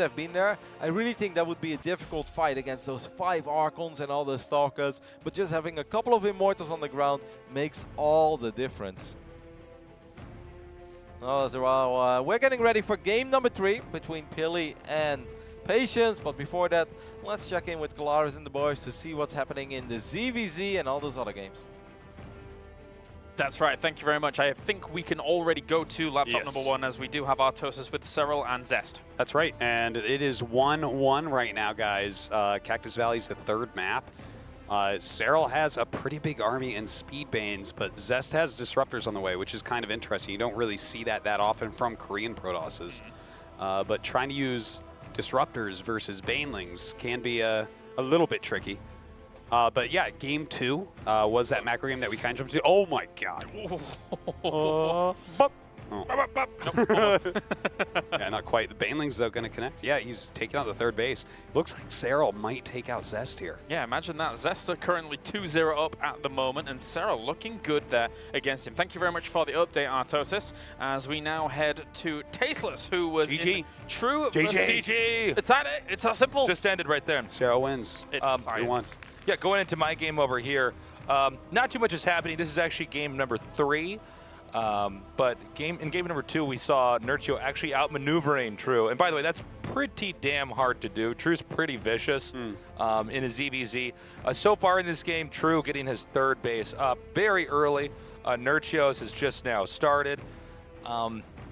have been there, I really think that would be a difficult fight against those 5 Archons and all the Stalkers. But just having a couple of Immortals on the ground makes all the difference. Oh, so, we're getting ready for game number 3 between Pili and Patience. But before that, let's check in with Kalaris and the boys to see what's happening in the ZVZ and all those other games. That's right, thank you very much. I think we can already go to laptop number 1 as we do have Artosis with Cyril and Zest. That's right, and it is 1-1 right now, guys. Cactus Valley's the 3rd map. Cyril has a pretty big army in Speedbanes, but Zest has Disruptors on the way, which is kind of interesting. You don't really see that often from Korean Protosses. But trying to use Disruptors versus Banelings can be a little bit tricky. But yeah, game 2 was that macro game that we kind of jumped to. Oh my god. Yeah, not quite. The Banelings, though, going to connect. Yeah, he's taking out the 3rd base. Looks like Cyril might take out Zest here. Yeah, imagine that. Zest are currently 2-0 up at the moment, and Cyril looking good there against him. Thank you very much for the update, Artosis, as we now head to Tasteless, who was in True versus GG. It's that it? It's that simple? Just ended right there. Cyril wins. It's he won. Yeah, going into my game over here, not too much is happening. This is actually game number 3. But in game number 2, we saw Nerchio actually outmaneuvering True. And by the way, that's pretty damn hard to do. True's pretty vicious in a ZVZ. So far in this game, True getting his 3rd base up very early. Nerchio's has just now started.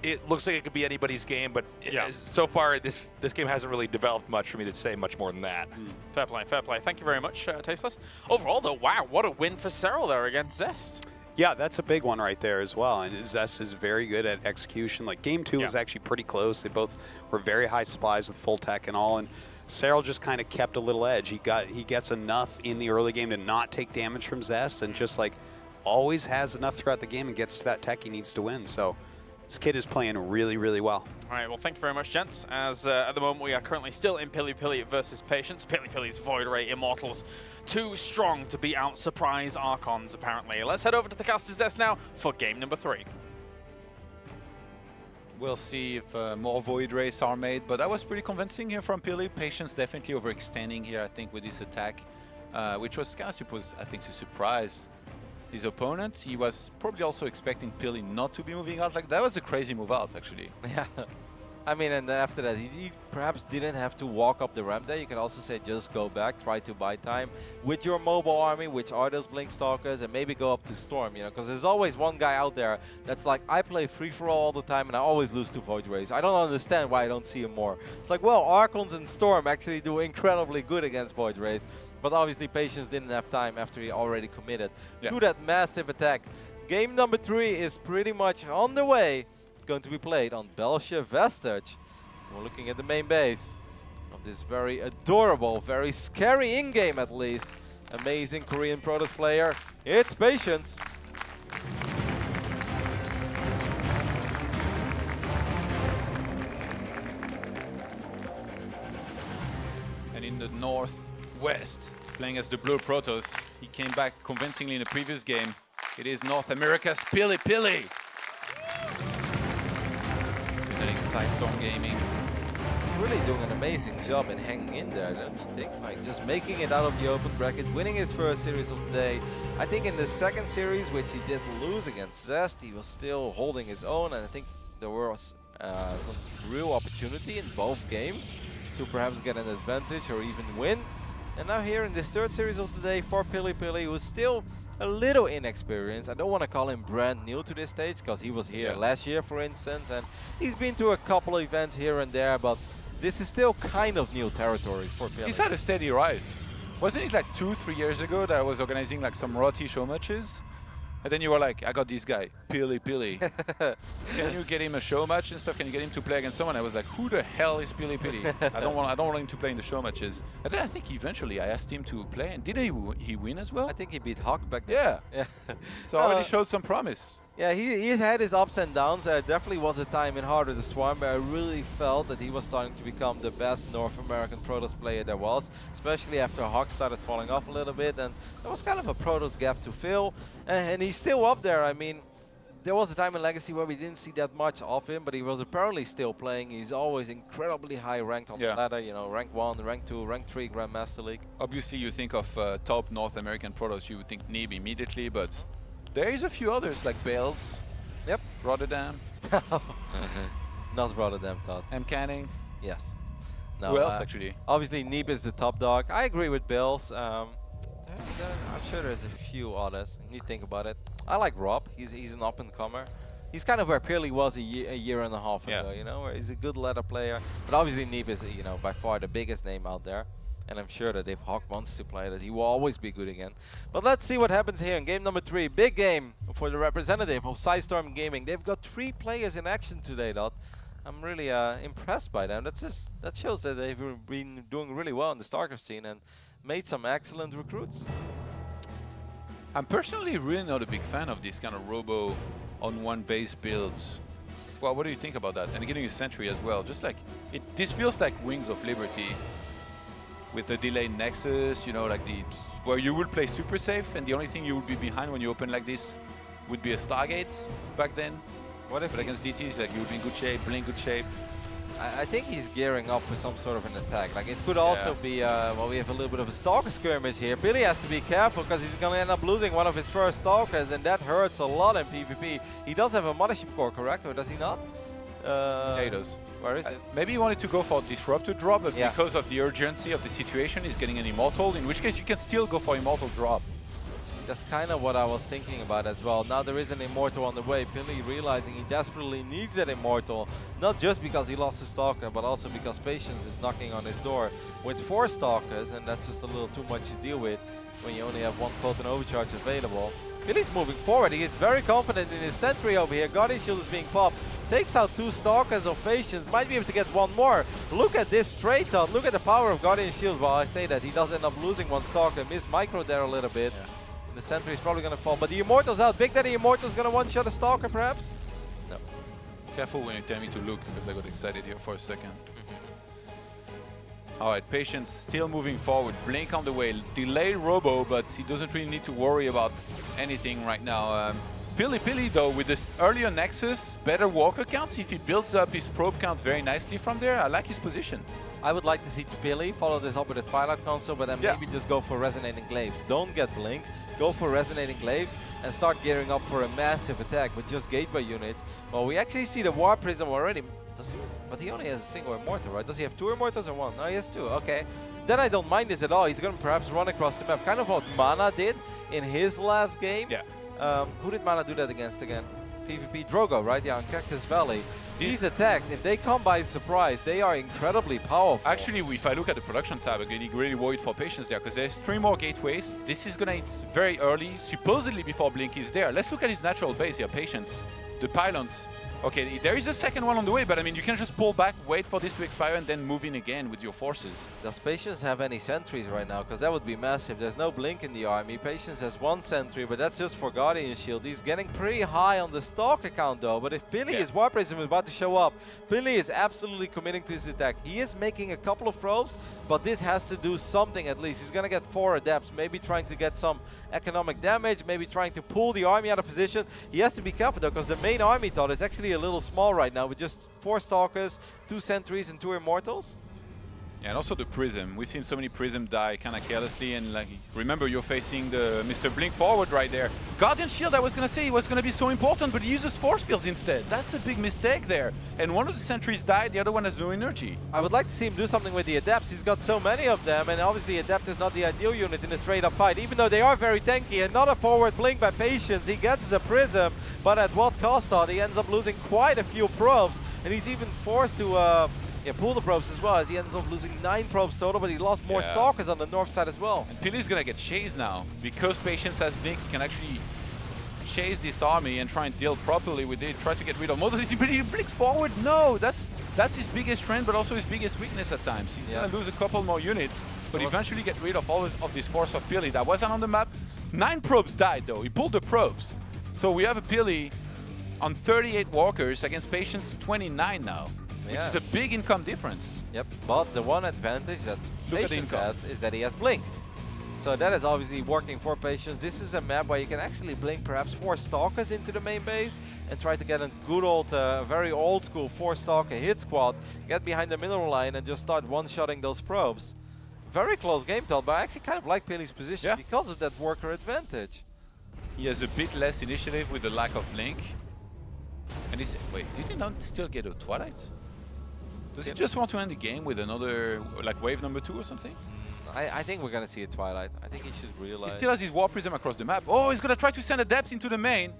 It looks like it could be anybody's game, but so far this game hasn't really developed much for me to say much more than that. Fair play, fair play. Thank you very much, Tasteless. Overall, though, wow, what a win for Cyril there against Zest. Yeah, that's a big one right there as well. And Zest is very good at execution. Like game 2 was actually pretty close. They both were very high supplies with full tech and all. And Cyril just kind of kept a little edge. He gets enough in the early game to not take damage from Zest, and just like always has enough throughout the game and gets to that tech he needs to win. So this kid is playing really, really well. All right, well, thank you very much, gents. As at the moment, we are currently still in PiLiPiLi versus Patience. PiLiPiLi's Void Ray Immortals, too strong to beat out Surprise Archons, apparently. Let's head over to the Caster's Desk now for game number 3. We'll see if more Void Rays are made, but that was pretty convincing here from Pili. Patience definitely overextending here, I think, with this attack, which was kind of supposed, I think, to surprise his opponent. He was probably also expecting Pili not to be moving out. Like, that was a crazy move out, actually. Yeah. I mean, and then after that, he perhaps didn't have to walk up the ramp there. You can also say just go back, try to buy time with your mobile army, which are those Blink Stalkers, and maybe go up to Storm, you know, because there's always one guy out there that's like, I play free-for-all all the time, and I always lose to Void Rays. I don't understand why I don't see him more. It's like, well, Archons and Storm actually do incredibly good against Void Rays, but obviously Patience didn't have time after he already committed to that massive attack. Game number 3 is pretty much on the way. Going to be played on Belgian Vestige. We're looking at the main base of this very adorable, very scary in-game at least, amazing Korean Protoss player. It's Patience. And in the northwest, playing as the Blue Protoss, he came back convincingly in the previous game. It is North America's PiLiPiLi. Storm Gaming. Really doing an amazing job in hanging in there, don't you think? Like just making it out of the open bracket, winning his first series of the day. I think in the second series, which he did lose against Zest, he was still holding his own, and I think there was some real opportunity in both games to perhaps get an advantage or even win. And now here in this third series of the day for PiLiPiLi, who's still a little inexperienced. I don't want to call him brand new to this stage because he was here last year, for instance, and he's been to a couple of events here and there, but this is still kind of new territory for PiLiPiLi. He's had a steady rise. Wasn't it like 2-3 years ago that I was organizing like some Roti show matches? And then you were like, I got this guy, PiLiPiLi. Can you get him a show match and stuff? Can you get him to play against someone? I was like, who the hell is PiLiPiLi? I don't want him to play in the show matches. And then I think eventually I asked him to play, and did he win as well? I think he beat Hawk back then. Yeah. So already showed some promise. Yeah, he's had his ups and downs. Definitely was a time in Heart of the Swarm where I really felt that he was starting to become the best North American Protoss player there was, especially after Hawk started falling off a little bit, and there was kind of a Protoss gap to fill, and he's still up there. I mean, there was a time in Legacy where we didn't see that much of him, but he was apparently still playing. He's always incredibly high ranked on the ladder, you know, rank 1, rank 2, rank 3 Grandmaster League. Obviously, you think of top North American Protoss, you would think Nib immediately, but there is a few others like Bales. Yep. Rotterdam. Not Rotterdam, Todd. M. Canning. Yes. No, Who else actually? Obviously, Neep is the top dog. I agree with Bills. I'm sure there's a few others. You need to think about it. I like Rob. He's an up-and-comer. He's kind of where PiLi was a year and a half ago, you know, where he's a good ladder player. But obviously, Neep is, you know, by far the biggest name out there. And I'm sure that if Hawk wants to play that, he will always be good again. But let's see what happens here in game number 3. Big game for the representative of Sidestorm Gaming. They've got 3 players in action today, Dot. I'm really impressed by them. That shows that they've been doing really well in the StarCraft scene and made some excellent recruits. I'm personally really not a big fan of this kind of robo on one base builds. Well, what do you think about that? And getting a sentry as well. Just like this feels like Wings of Liberty with the delayed Nexus, you know, like where you would play super safe and the only thing you would be behind when you open like this would be a Stargate back then. What if against DTs, like you would be in good shape, Blink good shape? I think he's gearing up for some sort of an attack. Like it could also be, well, we have a little bit of a Stalker skirmish here. PiLi has to be careful because he's going to end up losing one of his first Stalkers, and that hurts a lot in PvP. He does have a Mothership Core, correct, or does he not? Yeah, he does. Where is it? Maybe he wanted to go for Disruptor drop, but because of the urgency of the situation, he's getting an Immortal, in which case you can still go for Immortal drop. That's kind of what I was thinking about as well. Now there is an Immortal on the way. PiLi realizing he desperately needs that Immortal, not just because he lost his Stalker, but also because Patience is knocking on his door with 4 Stalkers, and that's just a little too much to deal with when you only have 1 Photon Overcharge available. PiLi's moving forward. He is very confident in his sentry over here. Guardian Shield is being popped. Takes out 2 Stalkers of Patience. Might be able to get 1 more. Look at this trade, Todd. Look at the power of Guardian Shield. Well, I say that. He does end up losing 1 Stalker. Miss Micro there a little bit. And the sentry is probably going to fall. But the Immortal's out. Big Daddy Immortal's going to one-shot a Stalker, perhaps? No. Careful when you tell me to look, because I got excited here for a second. Alright, Patience still moving forward. Blink on the way. Delayed Robo, but he doesn't really need to worry about anything right now. PiLiPiLi though, with this earlier Nexus, better Walker count. If he builds up his probe count very nicely from there, I like his position. I would like to see PiLi follow this up with a Twilight Console, but then maybe just go for Resonating Glaives. Don't get Blink, go for Resonating Glaives and start gearing up for a massive attack with just Gateway units. Well, we actually see the War Prism already. Does he? But he only has a single Immortal, right? Does he have 2 Immortals or 1? No, he has 2. Okay. Then I don't mind this at all. He's going to perhaps run across the map. Kind of what Mana did in his last game. Yeah. Who did Mana do that against again? PvP Drogo, right? Yeah, on Cactus Valley. These attacks, if they come by surprise, they are incredibly powerful. Actually, if I look at the production tab, I'm getting really worried for Patience there, because there's 3 more gateways. This is gonna hit very early, supposedly before Blink is there. Let's look at his natural base here, Patience. The pylons. Okay, there is a second one on the way, but I mean, you can just pull back, wait for this to expire, and then move in again with your forces. Does Patience have any sentries right now? Because that would be massive. There's no Blink in the army. Patience has 1 sentry, but that's just for Guardian Shield. He's getting pretty high on the Stalker count, though. But if PiLi is War Prism is about to show up, PiLi is absolutely committing to his attack. He is making a couple of probes, but this has to do something at least. He's going to get 4 adepts, maybe trying to get some economic damage, maybe trying to pull the army out of position. He has to be careful, though, because the main army, Todd, is actually a little small right now with just 4 Stalkers, 2 Sentries, and 2 Immortals. Yeah, and also the Prism. We've seen so many Prism die kind of carelessly, and like, remember you're facing the Mr. Blink forward right there. Guardian Shield, I was gonna say, was gonna be so important, but he uses Force Fields instead. That's a big mistake there. And one of the sentries died, the other one has no energy. I would like to see him do something with the Adepts. He's got so many of them, and obviously Adept is not the ideal unit in a straight-up fight, even though they are very tanky. And not a forward blink by Patience. He gets the Prism, but at what cost? He ends up losing quite a few probes, and he's even forced to pull the probes as well, as he ends up losing 9 probes total, but he lost more Stalkers on the north side as well. And PiLiPiLi's gonna get chased now. Because Patience has Blink, he can actually chase this army and try and deal properly with it, try to get rid of most of this. But he blinks forward, no! That's his biggest strength, but also his biggest weakness at times. He's gonna lose a couple more units, but eventually get rid of all of this force of PiLiPiLi. That wasn't on the map. 9 probes died though, he pulled the probes. So we have a PiLiPiLi on 38 walkers against Patience 29 now. Which is a big income difference. Yep, but the one advantage that Patience has is that he has Blink. So that is obviously working for Patience. This is a map where you can actually blink perhaps 4 Stalkers into the main base and try to get a good old, very old school 4 Stalker hit squad, get behind the middle line and just start one-shotting those probes. Very close game, Todd, but I actually kind of like PiLiPiLi's position because of that worker advantage. He has a bit less initiative with the lack of Blink. And he's, wait, did he not still get a Twilight? Does he just want to end the game with another, like wave number 2 or something? I think we're going to see a Twilight. I think he should realize. He still has his War Prism across the map. Oh, he's going to try to send Adepts into the main.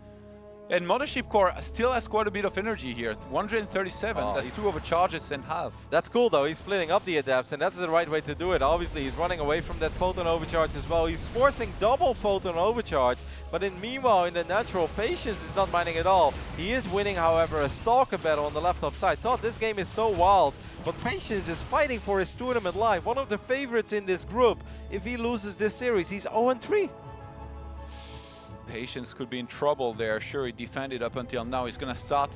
And Mothership Core still has quite a bit of energy here. 137, that's 2 overcharges and half. That's cool though, he's splitting up the Adepts and that's the right way to do it. Obviously he's running away from that Photon Overcharge as well. He's forcing double Photon Overcharge, but meanwhile in the natural, Patience is not minding at all. He is winning, however, a Stalker battle on the left top side. Todd, this game is so wild, but Patience is fighting for his tournament life. One of the favorites in this group. If he loses this series, he's 0-3. Patience could be in trouble there. Sure, he defended up until now. He's gonna start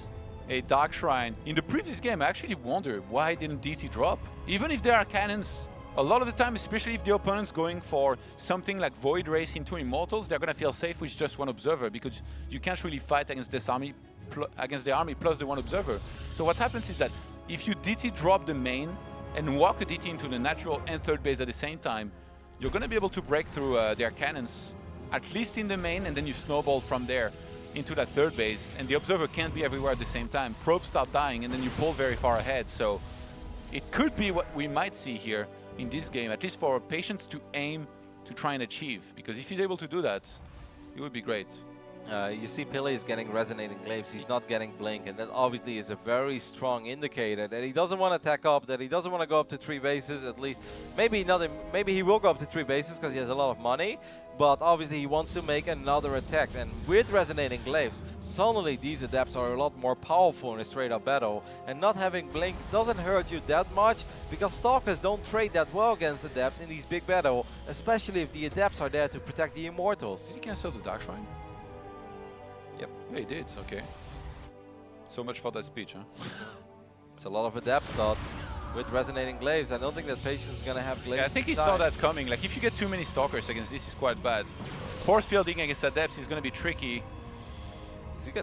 a Dark Shrine. In the previous game, I actually wonder why didn't DT drop? Even if there are cannons, a lot of the time, especially if the opponent's going for something like Void Race into Immortals, they're gonna feel safe with just 1 Observer because you can't really fight against this army, against the army plus the 1 Observer. So what happens is that if you DT drop the main and walk a DT into the natural and third base at the same time, you're gonna be able to break through their cannons, at least in the main, and then you snowball from there into that third base, and the Observer can't be everywhere at the same time. Probes start dying, and then you pull very far ahead, so it could be what we might see here in this game, at least for Patience to aim to try and achieve, because if he's able to do that, it would be great. You see PiLiPiLi is getting Resonating Glaives, he's not getting Blink, and that obviously is a very strong indicator that he doesn't want to attack up, that he doesn't want to go up to 3 bases at least. Maybe he will go up to 3 bases because he has a lot of money, but obviously he wants to make another attack, and with Resonating Glaives, suddenly these Adepts are a lot more powerful in a straight-up battle, and not having Blink doesn't hurt you that much, because Stalkers don't trade that well against Adepts in these big battles, especially if the Adepts are there to protect the Immortals. Did he cancel the Dark Shrine? Yep. Yeah, he did, okay. So much for that speech, huh? It's a lot of Adepts, Todd. With Resonating Glaives, I don't think that Patience is going to have Glaives. Yeah, I think he saw that coming. Like, if you get too many Stalkers against this, is quite bad. Force fielding against Adepts is going to be tricky.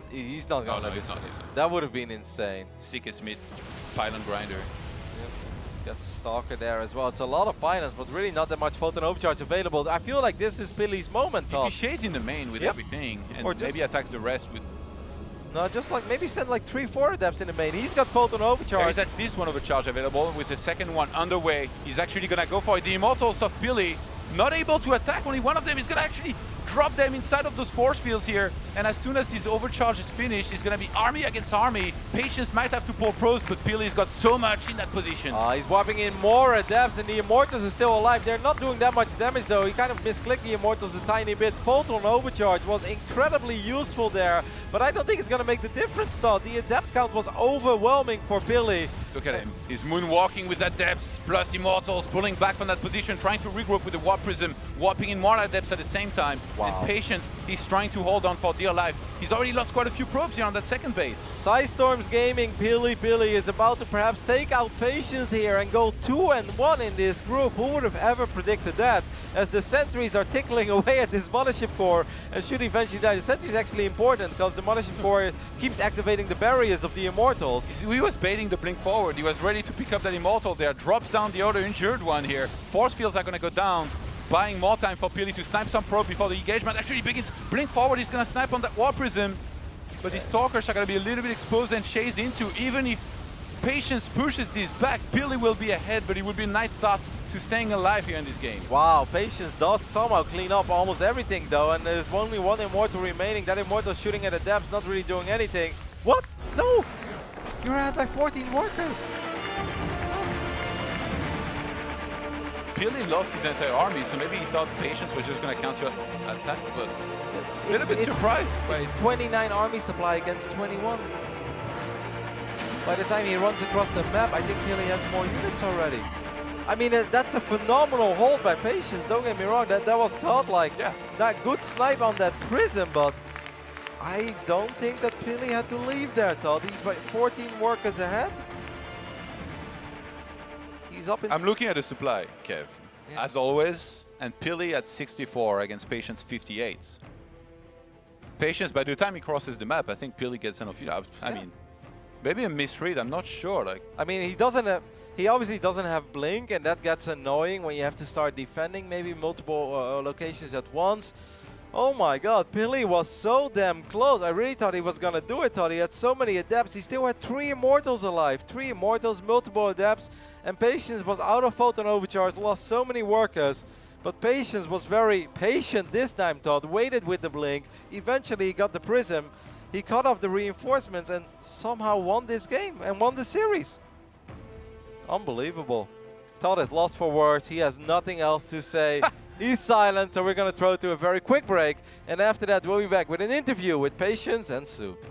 He's not going to. No, he's not. That would have been insane. Sickest mid pylon grinder. Yep. Gets a Stalker there as well. It's a lot of pylons, but really not that much Photon Overcharge available. I feel like this is PiLiPiLi's moment, Todd. If he shades in the main with everything, and or maybe attacks the rest with... No, just like maybe send like 3-4 Adepts in the main. He's got Photon Overcharge. There is at least 1 Overcharge available with the second one underway. He's actually going to go for it. The Immortals of PiLiPiLi not able to attack. Only one of them is going to actually drop them inside of those force fields here. And as soon as this overcharge is finished, it's going to be army against army. Patience might have to pull pros, but PiLiPiLi's got so much in that position. He's wiping in more Adepts, and the Immortals are still alive. They're not doing that much damage though. He kind of misclicked the Immortals a tiny bit. Photon Overcharge was incredibly useful there, but I don't think it's going to make the difference, Todd. The Adept count was overwhelming for PiLiPiLi. Look at him. He's moonwalking with Adepts plus Immortals, pulling back from that position, trying to regroup with the Warp Prism. warping in more adepts at the same time. Wow. And Patience, he's trying to hold on for dear life. He's already lost quite a few probes here on that second base. Storms Gaming, PiLiPiLi is about to perhaps take out Patience here and go 2-1 in this group. Who would have ever predicted that? As the sentries are tickling away at this Mothership Core and should eventually die. The sentry is actually important because the Mothership Core keeps activating the barriers of the Immortals. He was baiting the blink forward. He was ready to pick up that Immortal there. Drops down the other injured one here. Force fields are going to go down. Buying more time for Pili to snipe some probe before the engagement actually begins. Blink forward, he's going to snipe on that War Prism. But these Stalkers are going to be a little bit exposed and chased into. Even if Patience pushes this back, Pili will be ahead, but it will be a nice start to staying alive here in this game. Wow, Patience does somehow clean up almost everything though, and there's only one Immortal remaining. That Immortal shooting at the depths, not really doing anything. What? No! You're out by 14 workers! Pili lost his entire army, so maybe he thought Patience was just going to counter-attack, but a little bit surprised. It's 29 army supply against 21. By the time he runs across the map, I think Pili has more units already. I mean, that's a phenomenal hold by Patience, don't get me wrong, that was godlike. Yeah. That good snipe on that Prism, but I don't think that Pili had to leave there, Todd. He's by 14 workers ahead. He's up in... I'm looking at the supply, Kev, as always, and Pili at 64 against Patience 58. Patience, by the time he crosses the map, I think Pili gets enough. I mean, maybe a misread, I'm not sure. Like, I mean, he obviously doesn't have Blink, and that gets annoying when you have to start defending maybe multiple locations at once. Oh my god, Pili was so damn close. I really thought he was gonna do it, Todd. He had so many adepts. He still had 3 Immortals alive. 3 Immortals, multiple adepts, and Patience was out of Photon Overcharge, lost so many workers. But Patience was very patient this time, Todd. Waited with the Blink. Eventually he got the Prism. He cut off the reinforcements and somehow won this game and won the series. Unbelievable. Todd is lost for words. He has nothing else to say. He's silent, so we're going to throw to a very quick break. And after that, we'll be back with an interview with Patience and Soup.